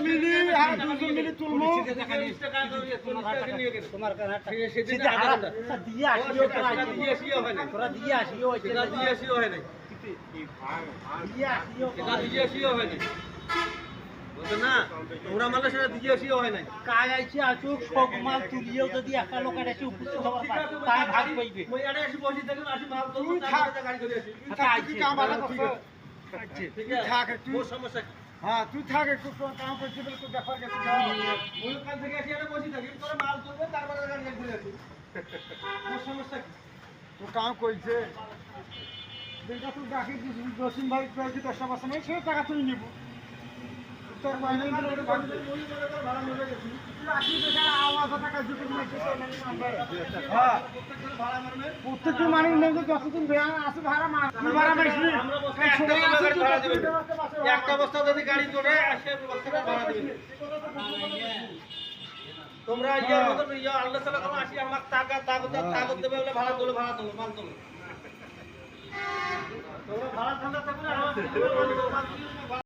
মিলি আর দুজন মিলি তুলমু তোমার কাছে দিয়ে আসিও তোরা দিয়ে আসিও হয় নাই দিয়ে আসিও না তোমরা মানে সেটা দিয়ে আসিও হয় নাই কাজ আইছে আসুক সব মাল তুলিয়েও যদি একটা লোক এসে উপস্থিত হওয়ার পায় তাই ভাগ পাইবে মই আরে এসে বসি দেখুন আসি মাল তুলবো তারপরে গাড়ি করে আসি আচ্ছা কাম ভালো করছ ঠিক থাক তুই আছে সমস্যা হ্যাঁ তুই থাক একটু কাম করছিস বলে তুই ব্যাপার গেছিস ওই কাল থেকে আসি আরে বসি থাকি তোরা মাল তুলবে তারপরে গাড়ি করে আসি তোর সমস্যা কি তো কাম কইছে দেখা তুই বাকি জসিম ভাই কি 10 নেই সে টাকা তুই নিব তোর মাইনে দিলে ওটা ভাগ ওই ভাড়া মিলে গেছি তুই আসি দেখা আওয়াজ টাকা দিতে নিয়ে হ্যাঁ প্রত্যেকটা মানি নেই যে যতদিন বেয়া আছে ভাড়া ভাড়া মাইছি একটা বস্তা যদি গাড়ি তোলে আসে বস্তাটা ভাড়া দিবে তোমরা ইয়ার মত ইয়া আল্লাহ তাআলা কোন আসি আমাক তাগত দেবে বলে ভাড়া তোলো মাল তোলো তোমরা ভাড়া ঠান্ডা থাকলে